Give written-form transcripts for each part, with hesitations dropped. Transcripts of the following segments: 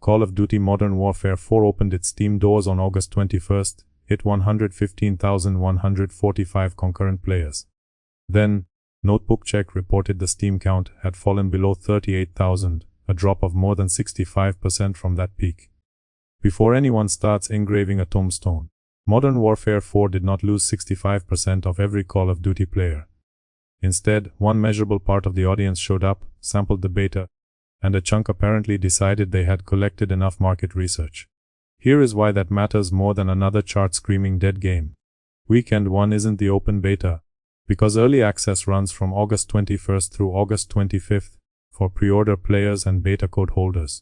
Call of Duty Modern Warfare 4 opened its Steam doors on August 21st, hit 115,145 concurrent players. Then, Notebookcheck reported the Steam count had fallen below 38,000, a drop of more than 65% from that peak. Before anyone starts engraving a tombstone, Modern Warfare 4 did not lose 65% of every Call of Duty player. Instead, one measurable part of the audience showed up, sampled the beta, and a chunk apparently decided they had collected enough market research. Here is why that matters more than another chart-screaming dead game. Weekend 1 isn't the open beta, because early access runs from August 21st through August 25th for pre-order players and beta code holders.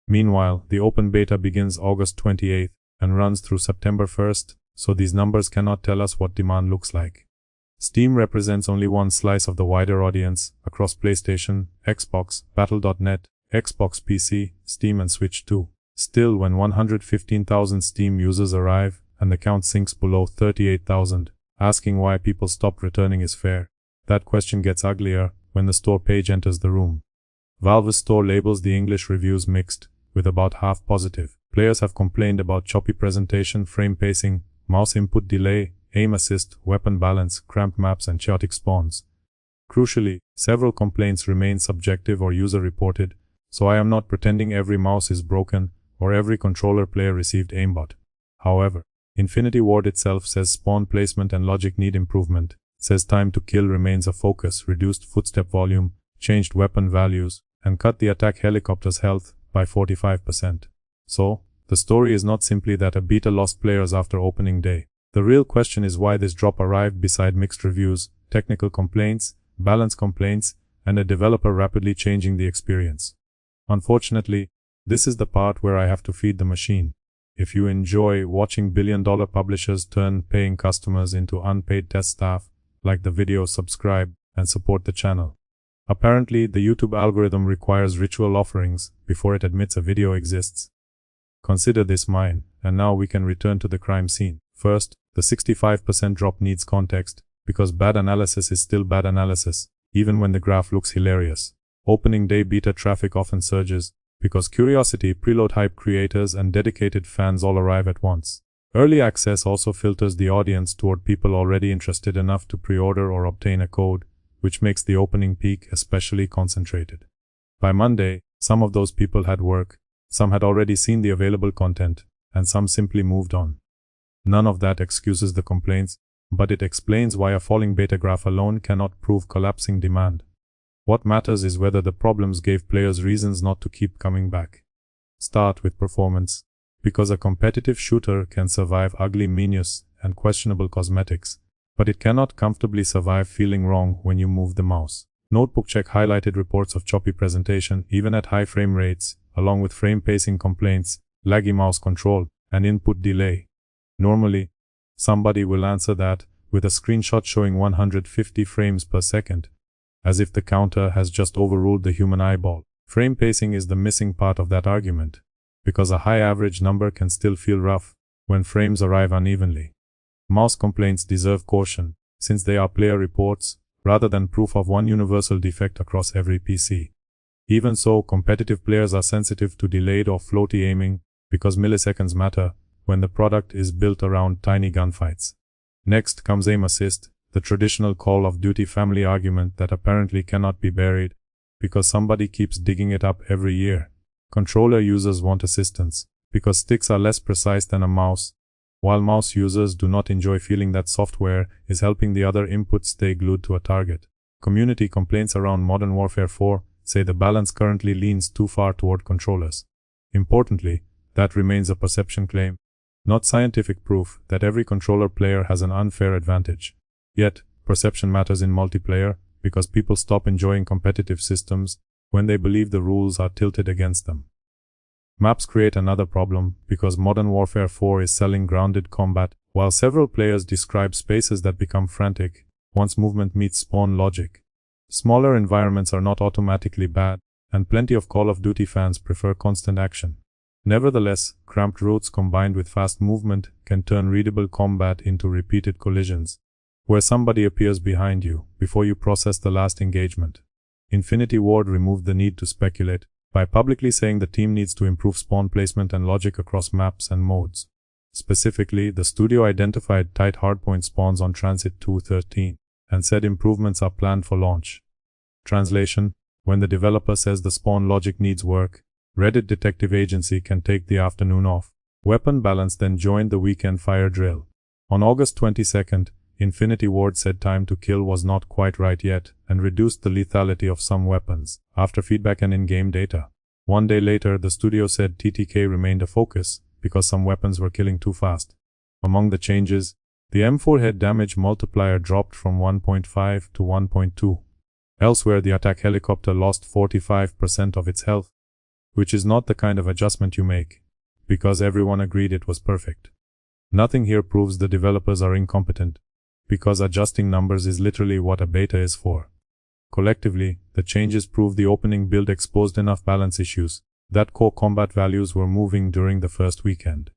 Meanwhile, the open beta begins August 28th and runs through September 1st, so these numbers cannot tell us what demand looks like. Steam represents only one slice of the wider audience across PlayStation, Xbox, Battle.net, Xbox PC, Steam and Switch 2. Still, when 115,000 Steam users arrive and the count sinks below 38,000, asking why people stopped returning is fair. That question gets uglier when the store page enters the room. Valve's store labels the English reviews mixed, with about half positive. Players have complained about choppy presentation, frame pacing, mouse input delay, aim assist, weapon balance, cramped maps and chaotic spawns. Crucially, several complaints remain subjective or user-reported, so I am not pretending every mouse is broken or every controller player received aimbot. However, Infinity Ward itself says spawn placement and logic need improvement, says time to kill remains a focus, reduced footstep volume, changed weapon values, and cut the attack helicopter's health by 45%. So, the story is not simply that a beta lost players after opening day. The real question is why this drop arrived beside mixed reviews, technical complaints, balance complaints, and a developer rapidly changing the experience. Unfortunately, this is the part where I have to feed the machine. If you enjoy watching billion-dollar publishers turn paying customers into unpaid test staff, like the video, subscribe, and support the channel. Apparently, the YouTube algorithm requires ritual offerings before it admits a video exists. Consider this mine, and now we can return to the crime scene. First, the 65% drop needs context, because bad analysis is still bad analysis, even when the graph looks hilarious. Opening day beta traffic often surges, because curiosity, preload hype creators and dedicated fans all arrive at once. Early access also filters the audience toward people already interested enough to pre-order or obtain a code, which makes the opening peak especially concentrated. By Monday, some of those people had work, some had already seen the available content, and some simply moved on. None of that excuses the complaints, but it explains why a falling beta graph alone cannot prove collapsing demand. What matters is whether the problems gave players reasons not to keep coming back. Start with performance. Because a competitive shooter can survive ugly menus and questionable cosmetics, but it cannot comfortably survive feeling wrong when you move the mouse. Notebookcheck highlighted reports of choppy presentation even at high frame rates, along with frame pacing complaints, laggy mouse control, and input delay. Normally, somebody will answer that with a screenshot showing 150 frames per second, as if the counter has just overruled the human eyeball. Frame pacing is the missing part of that argument, because a high average number can still feel rough when frames arrive unevenly. Mouse complaints deserve caution, since they are player reports, rather than proof of one universal defect across every PC. Even so, competitive players are sensitive to delayed or floaty aiming, because milliseconds matter when the product is built around tiny gunfights. Next comes aim assist, the traditional Call of Duty family argument that apparently cannot be buried, because somebody keeps digging it up every year. Controller users want assistance, because sticks are less precise than a mouse, while mouse users do not enjoy feeling that software is helping the other inputs stay glued to a target. Community complaints around Modern Warfare 4 say the balance currently leans too far toward controllers. Importantly, that remains a perception claim, not scientific proof that every controller player has an unfair advantage. Yet, perception matters in multiplayer, because people stop enjoying competitive systems when they believe the rules are tilted against them. Maps create another problem, because Modern Warfare 4 is selling grounded combat, while several players describe spaces that become frantic once movement meets spawn logic. Smaller environments are not automatically bad, and plenty of Call of Duty fans prefer constant action. Nevertheless, cramped routes combined with fast movement can turn readable combat into repeated collisions, where somebody appears behind you before you process the last engagement. Infinity Ward removed the need to speculate, by publicly saying the team needs to improve spawn placement and logic across maps and modes. Specifically, the studio identified tight hardpoint spawns on Transit 2.13 and said improvements are planned for launch. Translation: when the developer says the spawn logic needs work, Reddit Detective Agency can take the afternoon off. Weapon Balance then joined the weekend fire drill. On August 22nd, Infinity Ward said time to kill was not quite right yet and reduced the lethality of some weapons after feedback and in-game data. One day later, the studio said TTK remained a focus because some weapons were killing too fast. Among the changes, the M4 head damage multiplier dropped from 1.5 to 1.2. Elsewhere, the attack helicopter lost 45% of its health, which is not the kind of adjustment you make, because everyone agreed it was perfect. Nothing here proves the developers are incompetent, because adjusting numbers is literally what a beta is for. Collectively, the changes prove the opening build exposed enough balance issues that core combat values were moving during the first weekend.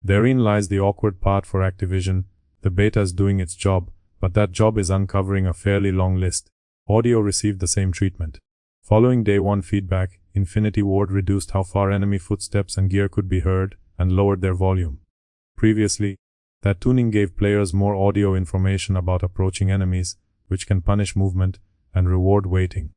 Therein lies the awkward part for Activision. The beta is doing its job, but that job is uncovering a fairly long list. Audio received the same treatment. Following day one feedback, Infinity Ward reduced how far enemy footsteps and gear could be heard and lowered their volume. Previously, that tuning gave players more audio information about approaching enemies, which can punish movement and reward waiting.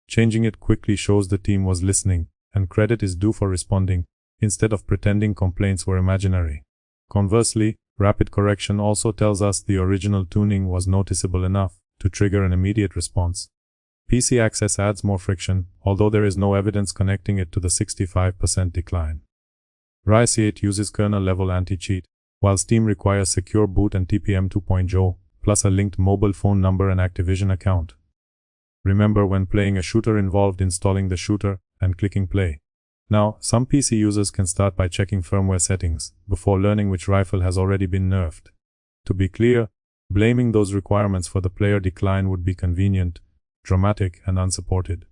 Changing it quickly shows the team was listening, and credit is due for responding, instead of pretending complaints were imaginary. Conversely, rapid correction also tells us the original tuning was noticeable enough to trigger an immediate response. PC access adds more friction, although there is no evidence connecting it to the 65% decline. RICE8 uses kernel-level anti-cheat, while Steam requires secure boot and TPM 2.0, plus a linked mobile phone number and Activision account. Remember, when playing a shooter involved installing the shooter and clicking play. Now, some PC users can start by checking firmware settings before learning which rifle has already been nerfed. To be clear, blaming those requirements for the player decline would be convenient, dramatic, and unsupported.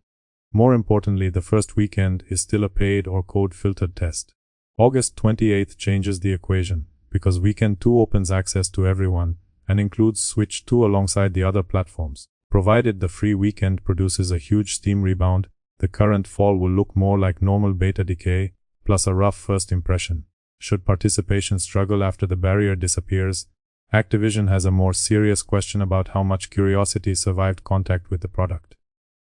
More importantly, the first weekend is still a paid or code-filtered test. August 28th changes the equation, because Weekend 2 opens access to everyone and includes Switch 2 alongside the other platforms. Provided the free weekend produces a huge Steam rebound, the current fall will look more like normal beta decay, plus a rough first impression. Should participation struggle after the barrier disappears, Activision has a more serious question about how much curiosity survived contact with the product.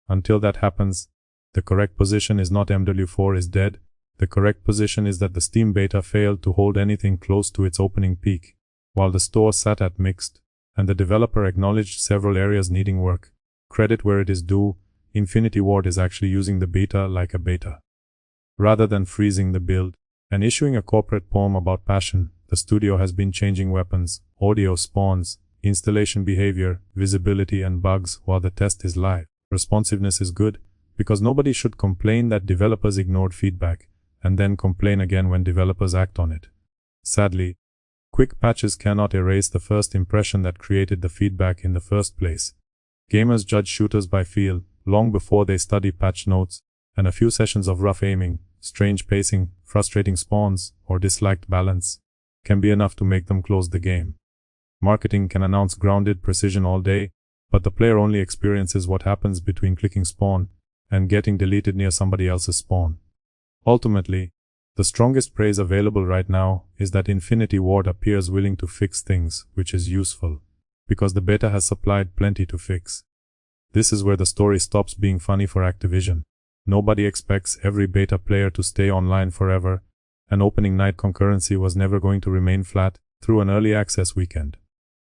Until that happens, the correct position is not MW4 is dead. The correct position is that the Steam beta failed to hold anything close to its opening peak, while the store sat at mixed, and the developer acknowledged several areas needing work. Credit where it is due, Infinity Ward is actually using the beta like a beta. Rather than freezing the build and issuing a corporate poem about passion, the studio has been changing weapons, audio spawns, installation behavior, visibility and bugs while the test is live. Responsiveness is good, because nobody should complain that developers ignored feedback, and then complain again when developers act on it. Sadly, quick patches cannot erase the first impression that created the feedback in the first place. Gamers judge shooters by feel, long before they study patch notes, and a few sessions of rough aiming, strange pacing, frustrating spawns, or disliked balance can be enough to make them close the game. Marketing can announce grounded precision all day, but the player only experiences what happens between clicking spawn and getting deleted near somebody else's spawn. Ultimately, the strongest praise available right now is that Infinity Ward appears willing to fix things, which is useful, because the beta has supplied plenty to fix. This is where the story stops being funny for Activision. Nobody expects every beta player to stay online forever, and opening night concurrency was never going to remain flat through an early access weekend.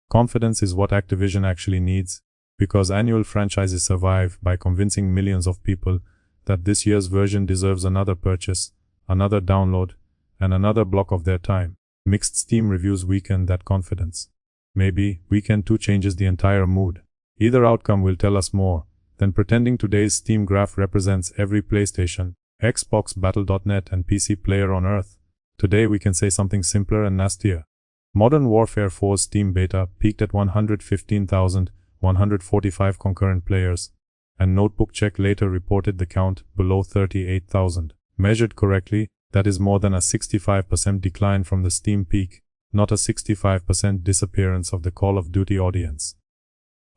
Confidence is what Activision actually needs, because annual franchises survive by convincing millions of people that this year's version deserves another purchase, another download, and another block of their time. Mixed Steam reviews weaken that confidence. Maybe Weekend 2 changes the entire mood. Either outcome will tell us more than pretending today's Steam graph represents every PlayStation, Xbox, Battle.net, and PC player on Earth. Today we can say something simpler and nastier. Modern Warfare 4's Steam beta peaked at 115,145 concurrent players, and Notebookcheck later reported the count below 38,000. Measured correctly, that is more than a 65% decline from the Steam peak, not a 65% disappearance of the Call of Duty audience.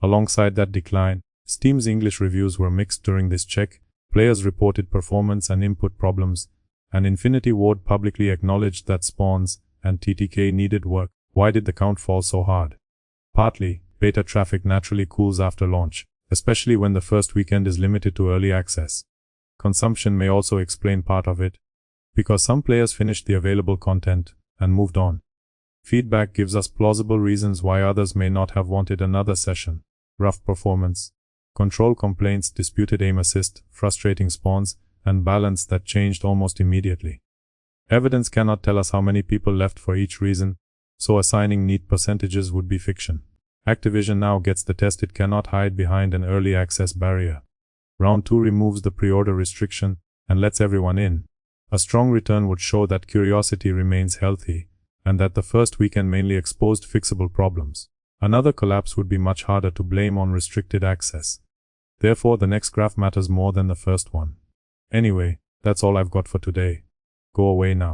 Alongside that decline, Steam's English reviews were mixed during this check, Players reported performance and input problems, and Infinity Ward publicly acknowledged that spawns and TTK needed work. Why did the count fall so hard? Partly, beta traffic naturally cools after launch, especially when the first weekend is limited to early access. Consumption may also explain part of it, because some players finished the available content and moved on. Feedback gives us plausible reasons why others may not have wanted another session. Rough performance, control complaints, disputed aim assist, frustrating spawns, and balance that changed almost immediately. Evidence cannot tell us how many people left for each reason, so assigning neat percentages would be fiction. Activision now gets the test it cannot hide behind an early access barrier. Round 2 removes the pre-order restriction and lets everyone in. A strong return would show that curiosity remains healthy, and that the first weekend mainly exposed fixable problems. Another collapse would be much harder to blame on restricted access. Therefore, the next graph matters more than the first one. Anyway, that's all I've got for today. Go away now.